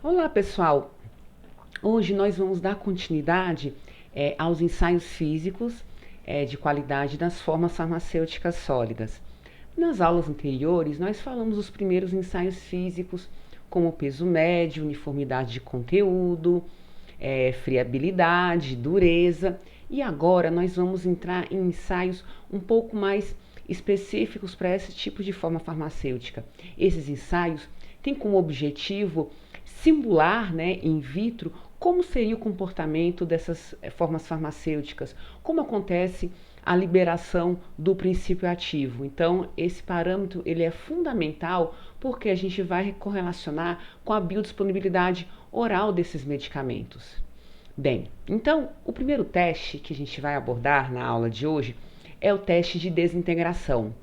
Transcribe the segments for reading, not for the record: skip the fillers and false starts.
Olá, pessoal! Hoje nós vamos dar continuidade aos ensaios físicos de qualidade das formas farmacêuticas sólidas. Nas aulas anteriores, nós falamos dos primeiros ensaios físicos, como peso médio, uniformidade de conteúdo, friabilidade, dureza, e agora nós vamos entrar em ensaios um pouco mais específicos para esse tipo de forma farmacêutica. Esses ensaios têm como objetivo simular, in vitro, como seria o comportamento dessas formas farmacêuticas, como acontece a liberação do princípio ativo. Então, esse parâmetro ele é fundamental porque a gente vai correlacionar com a biodisponibilidade oral desses medicamentos. Bem, então, o primeiro teste que a gente vai abordar na aula de hoje é o teste de desintegração.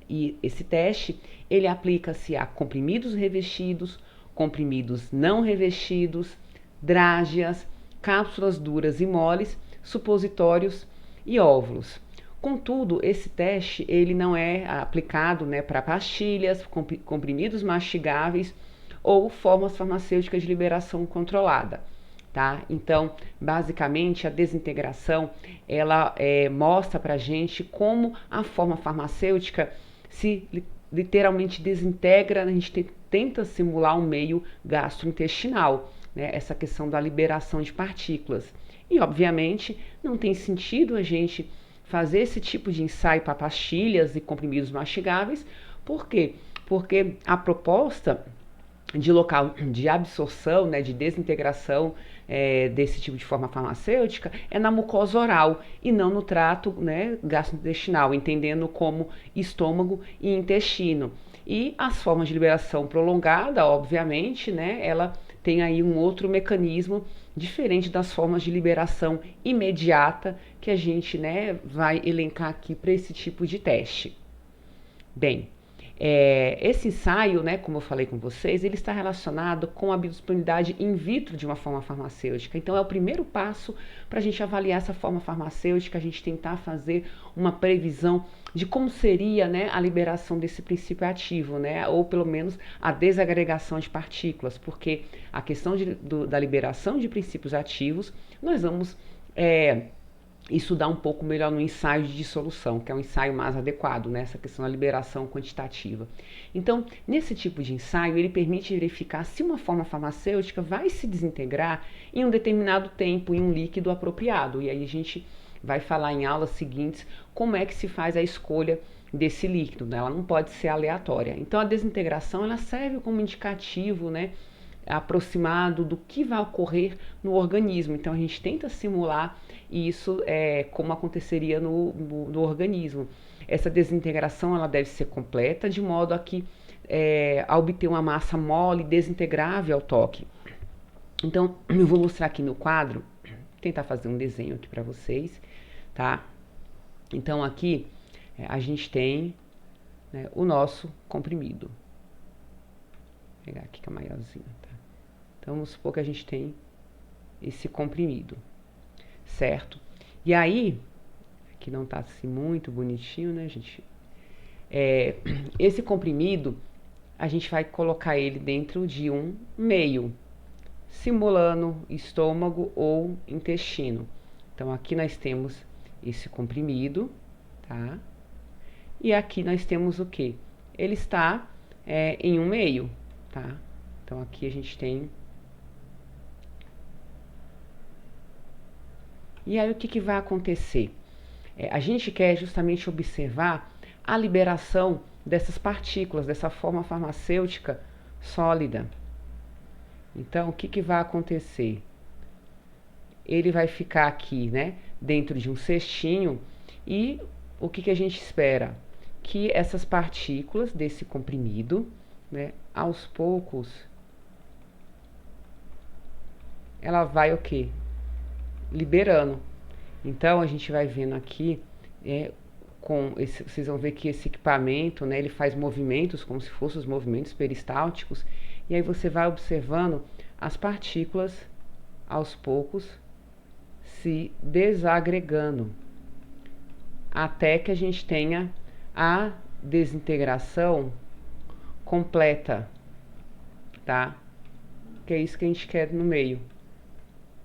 E esse teste, ele aplica-se a comprimidos revestidos, comprimidos não revestidos, drágeas, cápsulas duras e moles, supositórios e óvulos. Contudo, esse teste ele não é aplicado para pastilhas, comprimidos mastigáveis ou formas farmacêuticas de liberação controlada. Tá? Então, basicamente, a desintegração ela mostra para a gente como a forma farmacêutica se literalmente desintegra, a gente tenta simular um meio gastrointestinal, né? Essa questão da liberação de partículas. E, obviamente, não tem sentido a gente fazer esse tipo de ensaio para pastilhas e comprimidos mastigáveis. Por quê? Porque a proposta de local de absorção, de desintegração desse tipo de forma farmacêutica é na mucosa oral e não no trato gastrointestinal, entendendo como estômago e intestino. E as formas de liberação prolongada, obviamente, ela tem aí um outro mecanismo diferente das formas de liberação imediata que a gente vai elencar aqui para esse tipo de teste. Bem, esse ensaio, como eu falei com vocês, ele está relacionado com a biodisponibilidade in vitro de uma forma farmacêutica. Então, é o primeiro passo para a gente avaliar essa forma farmacêutica, a gente tentar fazer uma previsão de como seria a liberação desse princípio ativo, ou pelo menos a desagregação de partículas, porque a questão da liberação de princípios ativos, nós vamos estudar um pouco melhor no ensaio de dissolução, que é um ensaio mais adequado, essa questão da liberação quantitativa. Então, nesse tipo de ensaio, ele permite verificar se uma forma farmacêutica vai se desintegrar em um determinado tempo, em um líquido apropriado. E aí a gente vai falar em aulas seguintes como é que se faz a escolha desse líquido, ela não pode ser aleatória. Então, a desintegração, ela serve como indicativo, aproximado do que vai ocorrer no organismo. Então a gente tenta simular isso como aconteceria no organismo. Essa desintegração ela deve ser completa de modo a que a obter uma massa mole desintegrável ao toque. Então eu vou mostrar aqui no quadro, tentar fazer um desenho aqui para vocês, tá? Então aqui a gente tem o nosso comprimido. Vou pegar aqui que é maiorzinho, tá? Então, vamos supor que a gente tem esse comprimido, certo? E aí, aqui não tá assim muito bonitinho, gente? Esse comprimido, a gente vai colocar ele dentro de um meio, simulando estômago ou intestino. Então, aqui nós temos esse comprimido, tá? E aqui nós temos o quê? Ele está em um meio, tá? Então, aqui a gente tem... E aí o que vai acontecer? A gente quer justamente observar a liberação dessas partículas, dessa forma farmacêutica sólida. Então, o que vai acontecer? Ele vai ficar aqui, dentro de um cestinho e o que a gente espera? Que essas partículas desse comprimido, aos poucos, ela vai o quê? Liberando. Então a gente vai vendo aqui vocês vão ver que esse equipamento, ele faz movimentos como se fossem os movimentos peristálticos, e aí você vai observando as partículas aos poucos se desagregando até que a gente tenha a desintegração completa, tá? porque é isso que a gente quer no meio.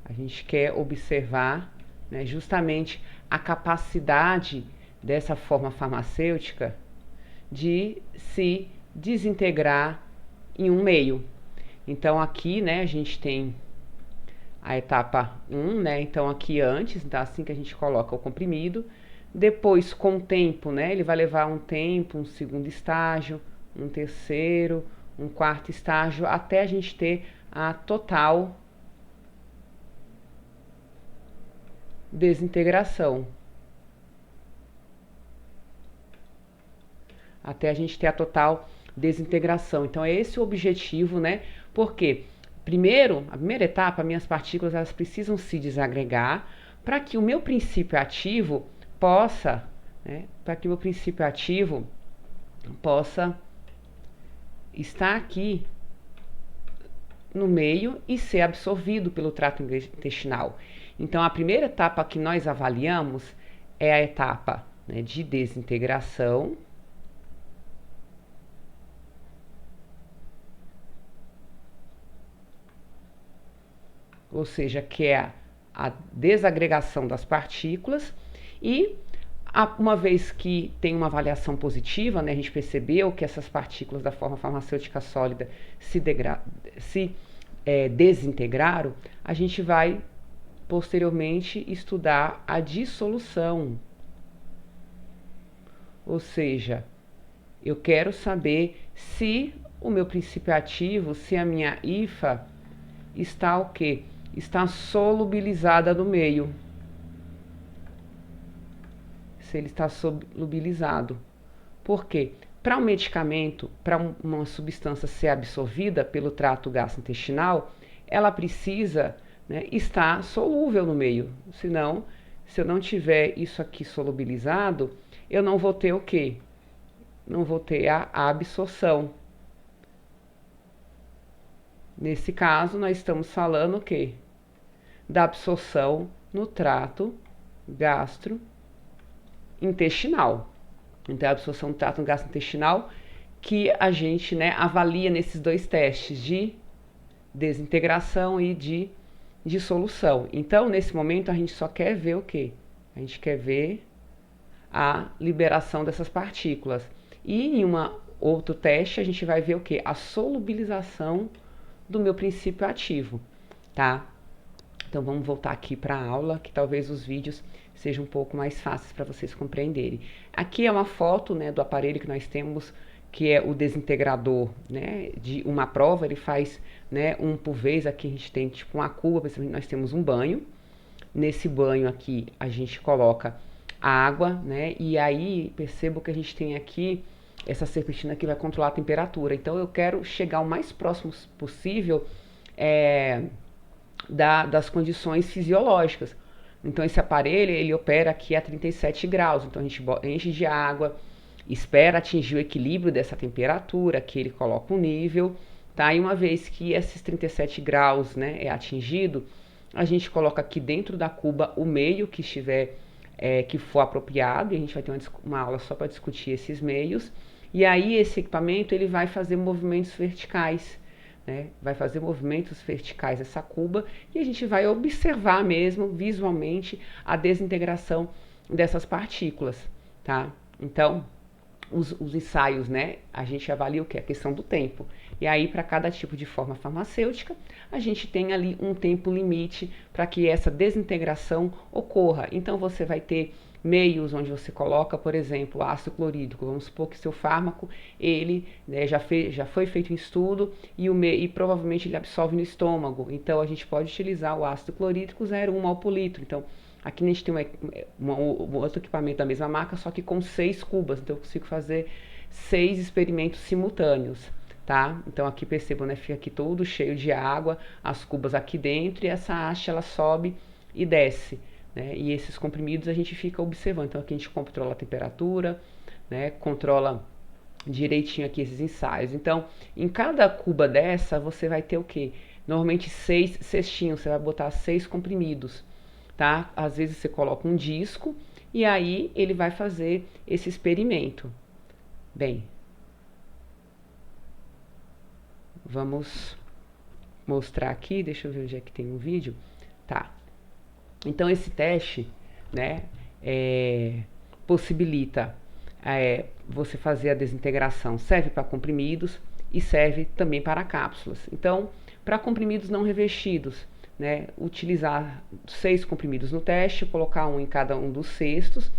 A gente quer observar, né, justamente a capacidade dessa forma farmacêutica de se desintegrar em um meio. Então aqui, né, a gente tem a etapa 1, né, então aqui antes, então assim que a gente coloca o comprimido, depois com o tempo, né, ele vai levar um tempo, um segundo estágio, um terceiro, um quarto estágio, até a gente ter a total desintegração. Até a gente ter a total desintegração. Então é esse o objetivo, né? Porque primeiro, a primeira etapa, minhas partículas elas precisam se desagregar para que o meu princípio ativo possa, né, para que o meu princípio ativo possa estar aqui no meio e ser absorvido pelo trato intestinal. Então a primeira etapa que nós avaliamos é a etapa, né, de desintegração. Ou seja, que é a desagregação das partículas, e uma vez que tem uma avaliação positiva, né, a gente percebeu que essas partículas da forma farmacêutica sólida se desintegraram, a gente vai posteriormente estudar a dissolução. Ou seja, eu quero saber se o meu princípio ativo, se a minha IFA está o quê? Está solubilizada no meio. Se ele está solubilizado. Por quê? Para um medicamento, para uma substância ser absorvida pelo trato gastrointestinal, ela precisa, né, estar solúvel no meio. Senão, se eu não tiver isso aqui solubilizado, eu não vou ter o quê? Não vou ter a absorção. Nesse caso, nós estamos falando o quê? Da absorção no trato gastrointestinal. Então, a absorção do trato gastrointestinal que a gente, né, avalia nesses dois testes de desintegração e de dissolução. Então, nesse momento, a gente só quer ver o quê? A gente quer ver a liberação dessas partículas. E em outro teste, a gente vai ver o quê? A solubilização do meu princípio ativo, tá? Então vamos voltar aqui para a aula, que talvez os vídeos sejam um pouco mais fáceis para vocês compreenderem. Aqui é uma foto, né, do aparelho que nós temos, que é o desintegrador, né, de uma prova. Ele faz, né, um por vez. Aqui a gente tem tipo uma cuba, nós temos um banho. Nesse banho aqui a gente coloca a água, né, e aí percebo que a gente tem aqui essa serpentina que vai controlar a temperatura. Então eu quero chegar o mais próximo possível das condições fisiológicas. Então esse aparelho ele opera aqui a 37 graus. Então a gente enche de água, espera atingir o equilíbrio dessa temperatura, que ele coloca um nível, tá? E uma vez que esses 37 graus, né, é atingido, a gente coloca aqui dentro da cuba o meio que estiver que for apropriado, e a gente vai ter uma aula só para discutir esses meios. E aí esse equipamento ele vai fazer movimentos verticais, né? Vai fazer movimentos verticais essa cuba, e a gente vai observar mesmo visualmente a desintegração dessas partículas, tá? Então, os ensaios, né? A gente avalia o que? A questão do tempo. E aí, para cada tipo de forma farmacêutica, a gente tem ali um tempo limite para que essa desintegração ocorra. Então, você vai ter meios onde você coloca, por exemplo, ácido clorídrico. Vamos supor que seu fármaco, ele, né, já foi feito um estudo e provavelmente ele absorve no estômago. Então, a gente pode utilizar o ácido clorídrico 0,1 mol por litro. Então, aqui a gente tem um outro equipamento da mesma marca, só que com 6 cubas. Então, eu consigo fazer 6 experimentos simultâneos, tá? Então, aqui percebam, né? Fica aqui todo cheio de água, as cubas aqui dentro, e essa haste, ela sobe e desce, né? E esses comprimidos a gente fica observando. Então, aqui a gente controla a temperatura, né? Controla direitinho aqui esses ensaios. Então, em cada cuba dessa, você vai ter o quê? Normalmente 6 cestinhos, você vai botar 6 comprimidos, tá? Às vezes você coloca um disco e aí ele vai fazer esse experimento. Bem, vamos mostrar aqui, deixa eu ver onde é que tem um vídeo. Tá. Então, esse teste, né, possibilita você fazer a desintegração. Serve para comprimidos e serve também para cápsulas. Então, para comprimidos não revestidos, né, utilizar 6 comprimidos no teste, colocar um em cada um dos cestos,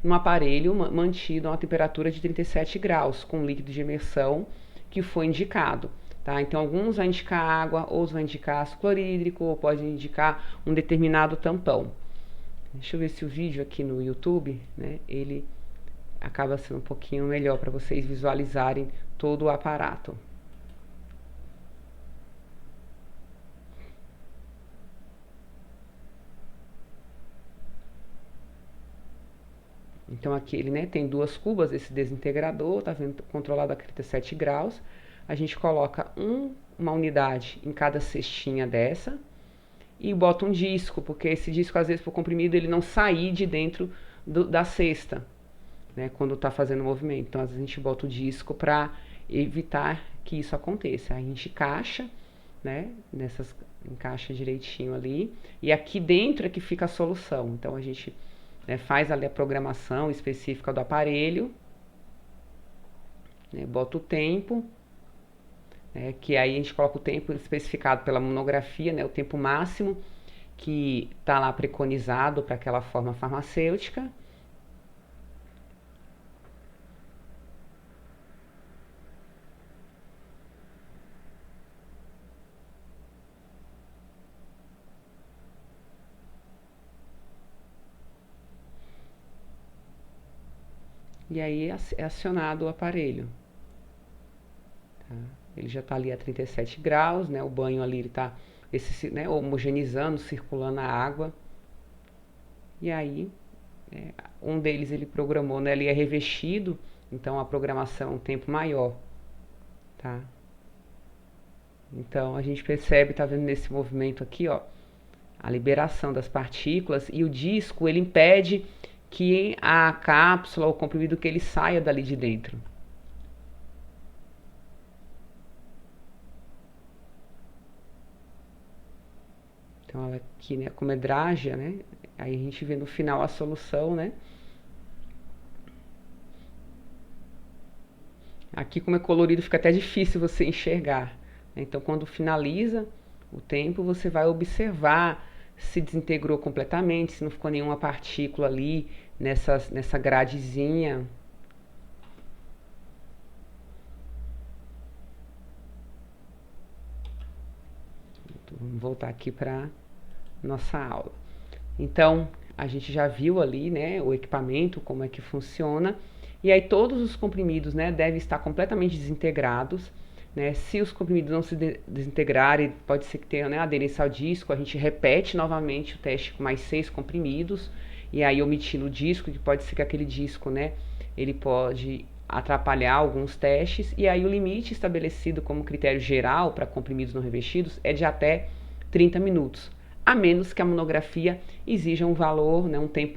num aparelho mantido a uma temperatura de 37 graus, com líquido de imersão que foi indicado. Tá? Então, alguns vai indicar água, outros vai indicar ácido clorídrico, ou pode indicar um determinado tampão. Deixa eu ver se o vídeo aqui no YouTube, né, ele acaba sendo um pouquinho melhor para vocês visualizarem todo o aparato. Então aqui ele, né, tem 2 cubas, esse desintegrador, tá vendo, controlado a 37 graus. A gente coloca uma unidade em cada cestinha dessa e bota um disco, porque esse disco, às vezes, por comprimido, ele não sair de dentro da cesta, né, quando tá fazendo o movimento. Então, às vezes, a gente bota o disco para evitar que isso aconteça. Aí a gente encaixa, né, encaixa direitinho ali, e aqui dentro é que fica a solução. Então, a gente, né, faz ali a programação específica do aparelho, né, bota o tempo, que aí a gente coloca o tempo especificado pela monografia, né, o tempo máximo que está lá preconizado para aquela forma farmacêutica. E aí é acionado o aparelho. Tá? Ele já está ali a 37 graus, né? O banho ali ele está né, homogeneizando, circulando a água. E aí, um deles ele programou, né? Ele é revestido, então a programação é um tempo maior. Tá? Então a gente percebe, tá vendo nesse movimento aqui, ó, a liberação das partículas, e o disco ele impede que a cápsula ou o comprimido que ele saia dali de dentro. Então ela aqui, né, como é drágia, né, aí a gente vê no final a solução, né. Aqui como é colorido fica até difícil você enxergar. Então quando finaliza o tempo você vai observar se desintegrou completamente, se não ficou nenhuma partícula ali nessa gradezinha. Então, vamos voltar aqui para nossa aula. Então, a gente já viu ali, né, o equipamento, como é que funciona. E aí todos os comprimidos, né, devem estar completamente desintegrados. Né? Se os comprimidos não se desintegrarem, pode ser que tenha, né, aderência ao disco, a gente repete novamente o teste com mais 6 comprimidos, e aí omitindo o disco, que pode ser que aquele disco, né, ele pode atrapalhar alguns testes, e aí o limite estabelecido como critério geral para comprimidos não revestidos é de até 30 minutos, a menos que a monografia exija um valor, né, um tempo